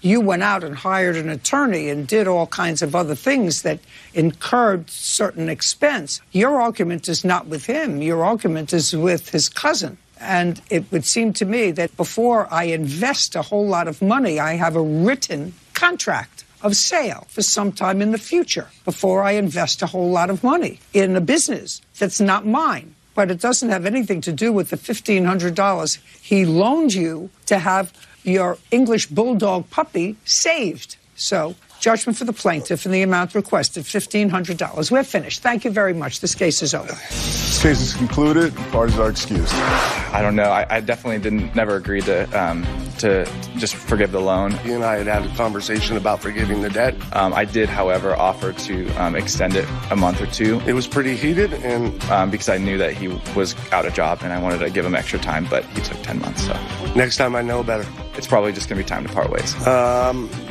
you went out and hired an attorney and did all kinds of other things that incurred certain expense. Your argument is not with him. Your argument is with his cousin. And it would seem to me that before I invest a whole lot of money, I have a written contract of sale for some time in the future before I invest a whole lot of money in a business that's not mine. But it doesn't have anything to do with the $1,500 he loaned you to have your English bulldog puppy saved. So, judgment for the plaintiff in the amount requested, $1,500. We're finished. Thank you very much. This case is over. This case is concluded. Parties are excused. I don't know. I definitely never agreed to just forgive the loan. He and I had a conversation about forgiving the debt. I did, however, offer to extend it a month or two. It was pretty heated, and because I knew that he was out of job and I wanted to give him extra time, but he took 10 months. So next time I know better. it's probably just going to be time to part ways.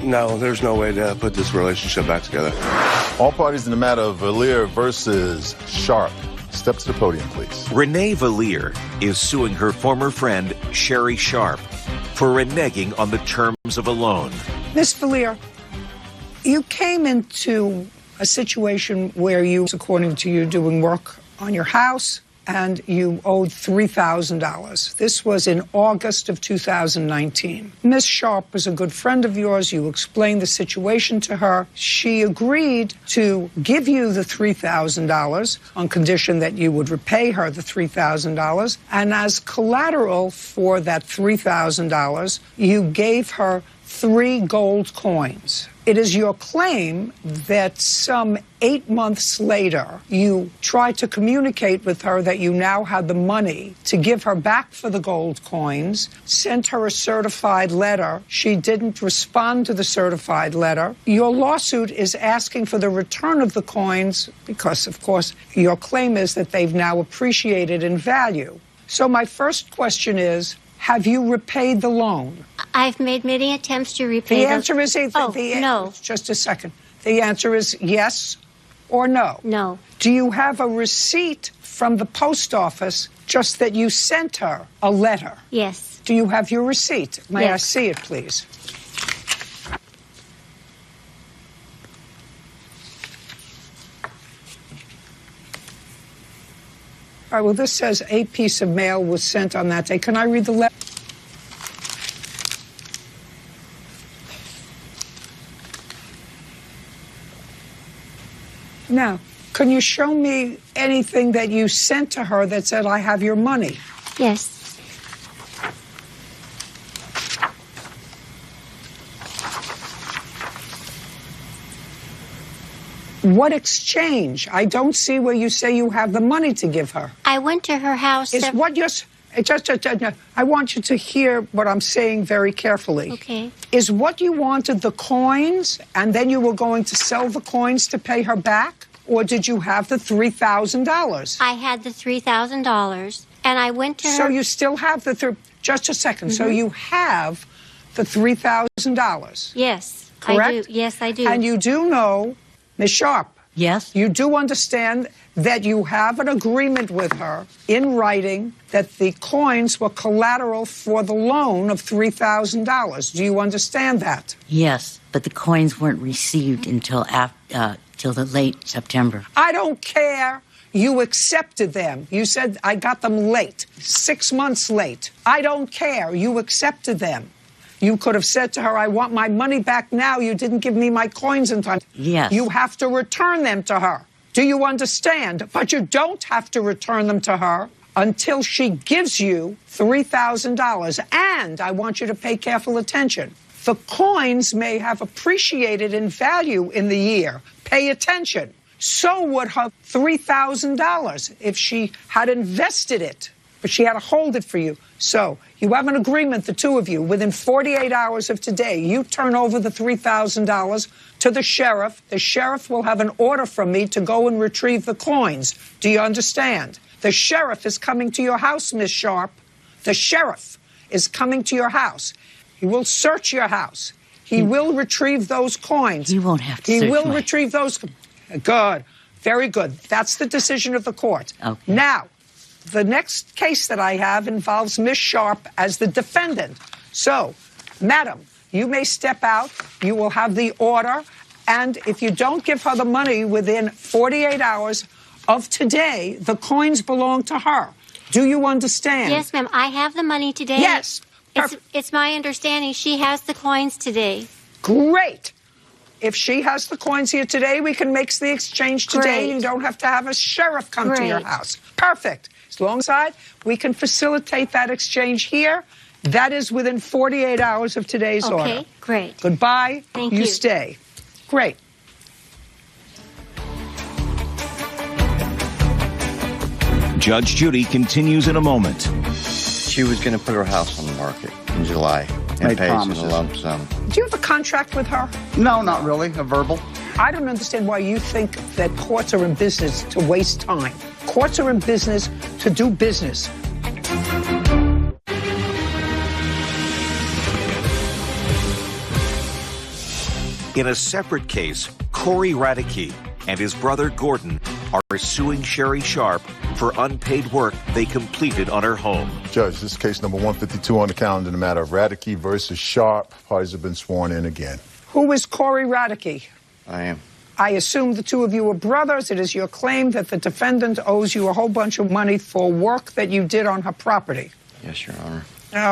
No, there's no way to put this relationship back together. All parties in the matter of Valier versus Sharp. Step to the podium, please. Renee Valier is suing her former friend, Sherry Sharp, for reneging on the terms of a loan. Miss Valier, you came into a situation where you, according to you, doing work on your house, and you owed $3,000. This was in August of 2019. Miss Sharp was a good friend of yours. You explained the situation to her. She agreed to give you the $3,000 on condition that you would repay her the $3,000. And as collateral for that $3,000, you gave her 3 gold coins. It is your claim that some 8 months later, you tried to communicate with her that you now had the money to give her back for the gold coins, sent her a certified letter. She didn't respond to the certified letter. Your lawsuit is asking for the return of the coins because, of course, your claim is that they've now appreciated in value. So my first question is, have you repaid the loan? I've made many attempts to repay the answer is no. Just a second. The answer is yes or no. No. Do you have a receipt from the post office just that you sent her a letter? Yes. Do you have your receipt? May yes. I see it, please? All right, well, this says a piece of mail was sent on that day. Can I read the letter? Now, can you show me anything that you sent to her that said, I have your money? Yes. What exchange? I don't see where you say you have the money to give her. I went to her house. Is what you're... I want you to hear what I'm saying very carefully. Okay. Is what you wanted the coins, and then you were going to sell the coins to pay her back? Or did you have the $3,000? I had the $3,000, and I went to her... So you still have the... Just a second. Mm-hmm. So you have the $3,000? Yes. Correct? I do. Yes, I do. And you do know, Ms. Sharp... Yes? You do understand that you have an agreement with her in writing that the coins were collateral for the loan of $3,000. Do you understand that? Yes, but the coins weren't received until till the late September. I don't care. You accepted them. You said, I got them late, 6 months late. I don't care. You accepted them. You could have said to her, I want my money back now. You didn't give me my coins in time. Yes. You have to return them to her. Do you understand? But you don't have to return them to her until she gives you $3,000. And I want you to pay careful attention. The coins may have appreciated in value in the year. Pay attention. So would her $3,000 if she had invested it. But she had to hold it for you. So you have an agreement, the two of you. Within 48 hours of today, you turn over the $3,000 to the sheriff. The sheriff will have an order from me to go and retrieve the coins. Do you understand? The sheriff is coming to your house, Miss Sharp. The sheriff is coming to your house. He will search your house. He will retrieve those coins. He won't have to search He will my... retrieve those. Good. Very good. That's the decision of the court. Okay. Now, the next case that I have involves Miss Sharp as the defendant. So, madam, you may step out. You will have the order. And if you don't give her the money within 48 hours of today, the coins belong to her. Do you understand? Yes, ma'am. I have the money today. Yes. It's my understanding she has the coins today. Great. If she has the coins here today, we can make the exchange today. Great. You don't have to have a sheriff come to your house. Perfect. As long as we can facilitate that exchange here. That is within 48 hours of today's order. Okay, great. Goodbye. Thank you. You stay. Great. Judge Judy continues in a moment. She was going to put her house on the market in July and pay us in a lump sum. Do you have a contract with her? No, not really. A verbal. I don't understand why you think that courts are in business to waste time. Courts are in business to do business. In a separate case, Corey Radicke and his brother Gordon are suing Sherry Sharp for unpaid work they completed on her home. Judge, this is case number 152 on the calendar in the matter of Radicke versus Sharp. Parties have been sworn in again. Who is Corey Radicke? I am. I assume the two of you are brothers. It is your claim that the defendant owes you a whole bunch of money for work that you did on her property. Yes, Your Honor.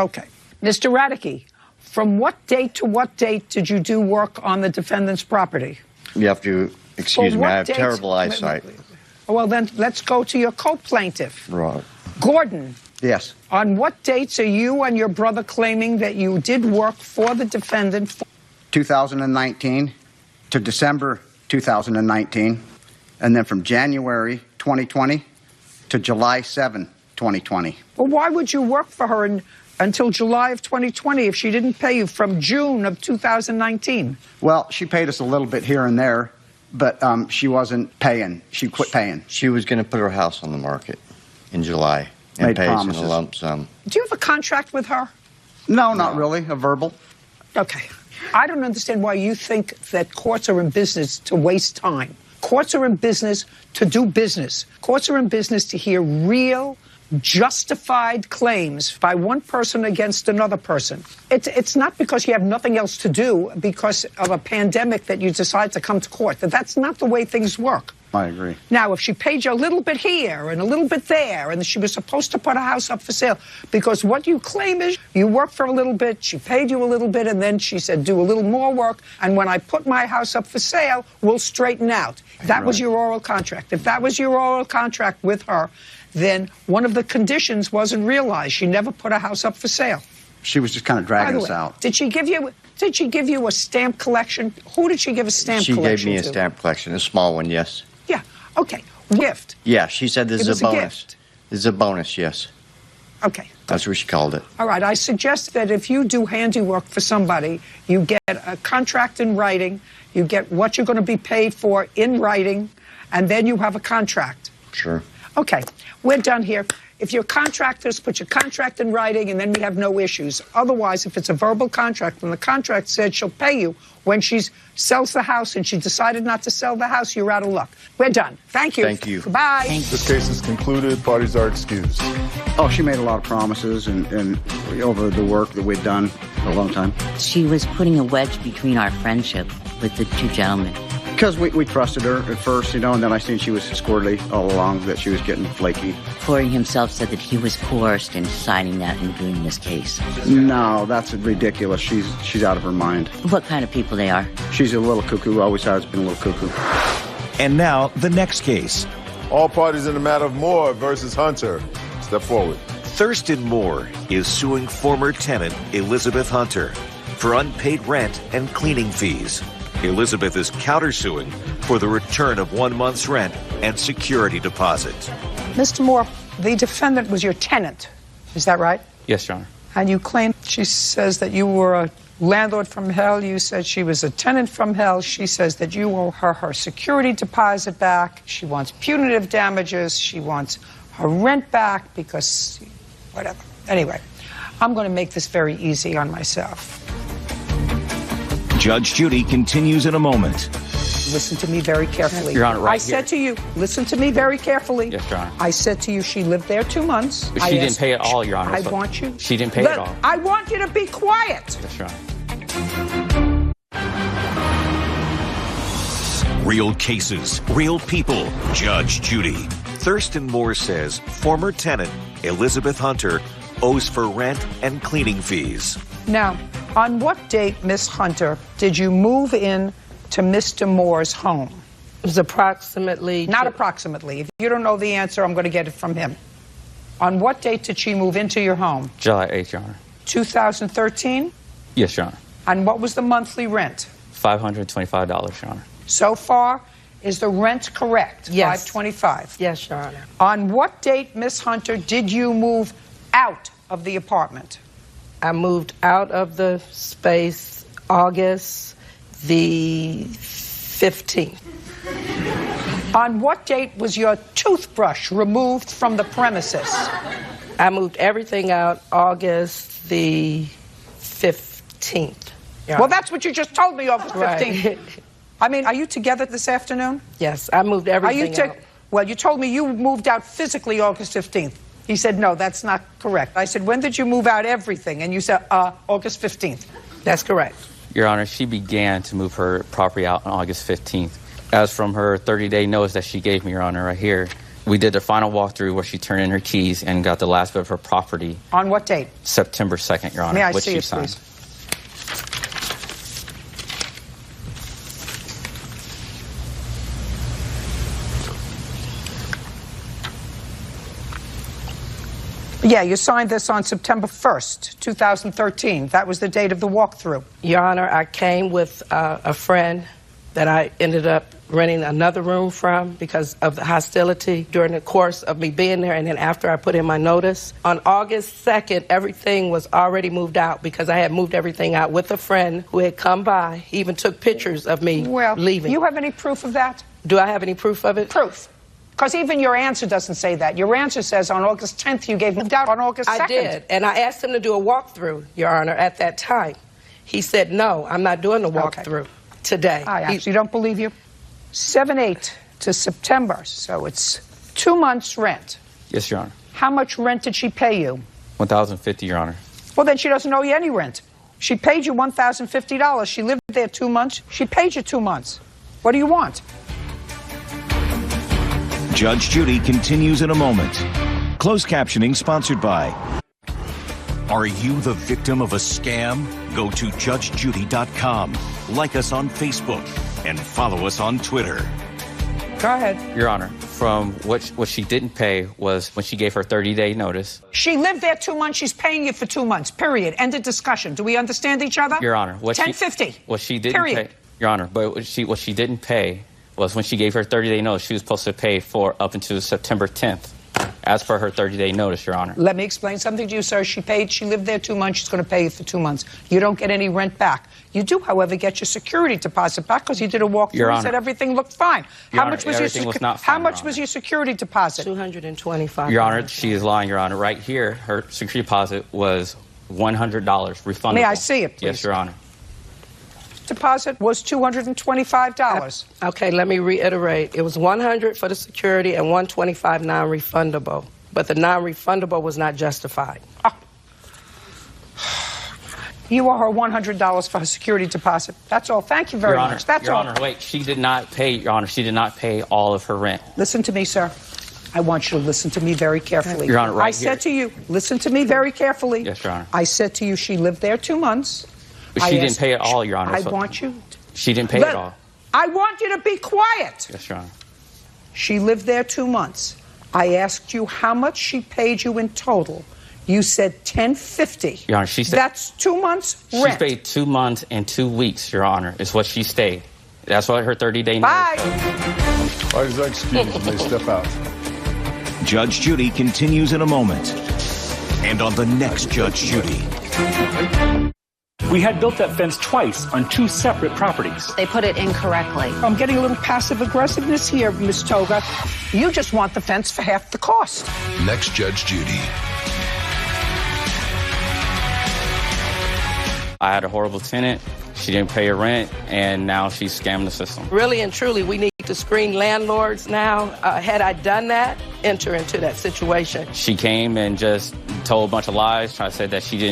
Okay. Mr. Radicke, from what date to what date did you do work on the defendant's property? You have to excuse me. I have terrible eyesight. Well, then let's go to your co-plaintiff. Right. Gordon. Yes. On what dates are you and your brother claiming that you did work for the defendant? 2019 to December 2019, and then from January 2020 to July 7, 2020. Well, why would you work for her until July of 2020 if she didn't pay you from June of 2019? Well, she paid us a little bit here and there, but she wasn't paying. She quit paying. She was going to put her house on the market in July and Made pay us promises. in a lump sum. Do you have a contract with her? No, not really. A verbal. Okay. I don't understand why you think that courts are in business to waste time. Courts are in business to do business. Courts are in business to hear real, justified claims by one person against another person. It's not because you have nothing else to do because of a pandemic that you decide to come to court. That's not the way things work. I agree. Now, if she paid you a little bit here and a little bit there, and she was supposed to put a house up for sale, because what you claim is you worked for a little bit, she paid you a little bit, and then she said, do a little more work, and when I put my house up for sale, we'll straighten out. That was your oral contract. If that was your oral contract with her, then one of the conditions wasn't realized. She never put a house up for sale. She was just kind of dragging us out. Did she give you a stamp collection? Who did she give a stamp collection to? She gave me a stamp collection, a small one, yes. Yeah, okay. Gift. Yeah, she said this is a bonus. Gift. This is a bonus, yes. Okay. That's what she called it. All right, I suggest that if you do handiwork for somebody, you get a contract in writing, you get what you're going to be paid for in writing, and then you have a contract. Sure. Okay, we're done here. If you're contractors, put your contract in writing, and then we have no issues. Otherwise, if it's a verbal contract, and the contract said she'll pay you when she sells the house and she decided not to sell the house, you're out of luck. We're done. Thank you. Thank you. Goodbye. This case is concluded. Parties are excused. Oh, she made a lot of promises and over the work that we'd done for a long time. She was putting a wedge between our friendship with the two gentlemen. Because we trusted her at first, and then I seen she was squirrely all along, that she was getting flaky. Corey himself said that he was coerced in signing that and doing this case. No, that's ridiculous. She's out of her mind. What kind of people they are? She's a little cuckoo, always has been a little cuckoo. And now, the next case. All parties in the matter of Moore versus Hunter. Step forward. Thurston Moore is suing former tenant Elizabeth Hunter for unpaid rent and cleaning fees. Elizabeth is countersuing for the return of 1 month's rent and security deposit. Mr. Moore, the defendant was your tenant. Is that right? Yes, Your Honor. And you claim she says that you were a landlord from hell. You said she was a tenant from hell. She says that you owe her security deposit back. She wants punitive damages. She wants her rent back because whatever. Anyway, I'm going to make this very easy on myself. Judge Judy continues in a moment. Listen to me very carefully. Your Honor, right I said to you, listen to me very carefully. Yes, Your Honor. I said to you, she lived there 2 months. But she didn't pay it all, Your Honor. I want you. She didn't pay it all. I want you to be quiet. Yes, Your Honor. Real cases, real people. Judge Judy. Thurston Moore says former tenant Elizabeth Hunter owes for rent and cleaning fees. Now, on what date, Miss Hunter, did you move in to Mr. Moore's home? It was approximately... Not approximately. If you don't know the answer, I'm going to get it from him. On what date did she move into your home? July 8th, Your Honor. 2013? Yes, Your Honor. And what was the monthly rent? $525, Your Honor. So far, is the rent correct? Yes. $525? Yes, Your Honor. On what date, Miss Hunter, did you move out of the apartment? I moved out of the space August the 15th. On what date was your toothbrush removed from the premises? I moved everything out August the 15th. Yeah. Well, that's what you just told me, August 15th. Right. I mean, are you together this afternoon? Yes, I moved everything out. Well, you told me you moved out physically August 15th. He said, no, that's not correct. I said, when did you move out everything? And you said, August 15th. That's correct. Your Honor, she began to move her property out on August 15th. As from her 30-day notice that she gave me, Your Honor, right here, we did the final walkthrough where she turned in her keys and got the last bit of her property. On what date? September 2nd, Your Honor. May I which see she it, signed. please? Yeah, you signed this on September 1st, 2013. That was the date of the walkthrough. Your Honor, I came with a friend that I ended up renting another room from because of the hostility during the course of me being there, and then after I put in my notice. On August 2nd, everything was already moved out because I had moved everything out with a friend who had come by. He even took pictures of me leaving. You have any proof of that? Do I have any proof of it? Proof. Because even your answer doesn't say that. Your answer says on August 10th you moved out on August 2nd. I did, and I asked him to do a walkthrough, Your Honor, at that time. He said, no, I'm not doing the walkthrough today. I actually don't believe you. 7/8 to September, so it's 2 months' rent. Yes, Your Honor. How much rent did she pay you? $1,050, Your Honor. Well, then she doesn't owe you any rent. She paid you $1,050. She lived there 2 months. She paid you 2 months. What do you want? Judge Judy continues in a moment. Closed captioning sponsored by. Are you the victim of a scam? Go to judgejudy.com. Like us on Facebook and follow us on Twitter. Go ahead. Your Honor, from what she didn't pay was when she gave her 30-day notice. She lived there 2 months. She's paying you for 2 months. Period. End of discussion. Do we understand each other? Your Honor, $10.50. What she didn't Period. pay. Your Honor, but what she didn't pay was when she gave her 30-day notice, she was supposed to pay for up until September 10th, as per her 30-day notice, Your Honor. Let me explain something to you, sir. She lived there 2 months. She's going to pay you for 2 months. You don't get any rent back. You do, however, get your security deposit back because you did a walkthrough and said everything looked fine. How much was your security deposit? $225. Your Honor, she is lying, Your Honor. Right here, her security deposit was $100 refundable. May I see it, please? Yes, Your Honor. Deposit was $225. Okay, let me reiterate. It was $100 for the security and $125 non-refundable. But the non-refundable was not justified. You owe her $100 for her security deposit. That's all. Thank you very much. That's Your all. Honor, wait. She did not pay, Your Honor. She did not pay all of her rent. Listen to me, sir. I want you to listen to me very carefully. Your Honor, right I said to you, listen to me very carefully. Yes, Your Honor. I said to you, she lived there 2 months. But she didn't pay it all, Your Honor. I want you. She didn't pay it all. I want you to be quiet. Yes, Your Honor. She lived there 2 months. I asked you how much she paid you in total. You said $10.50. Your Honor, she said that's 2 months rent. She paid 2 months and 2 weeks, Your Honor, is what she stayed. That's what her 30-day notice. Bye. Parties are excused. May step out. Judge Judy continues in a moment. And on the next Judge Judy. We had built that fence twice on 2 separate properties. They put it incorrectly. I'm getting a little passive aggressiveness here, Ms. Toga. You just want the fence for half the cost. Next Judge Judy. I had a horrible tenant. She didn't pay her rent, and now she's scamming the system. Really and truly, we need to screen landlords now. Had I done that, enter into that situation. She came and just told a bunch of lies, trying to say that she didn't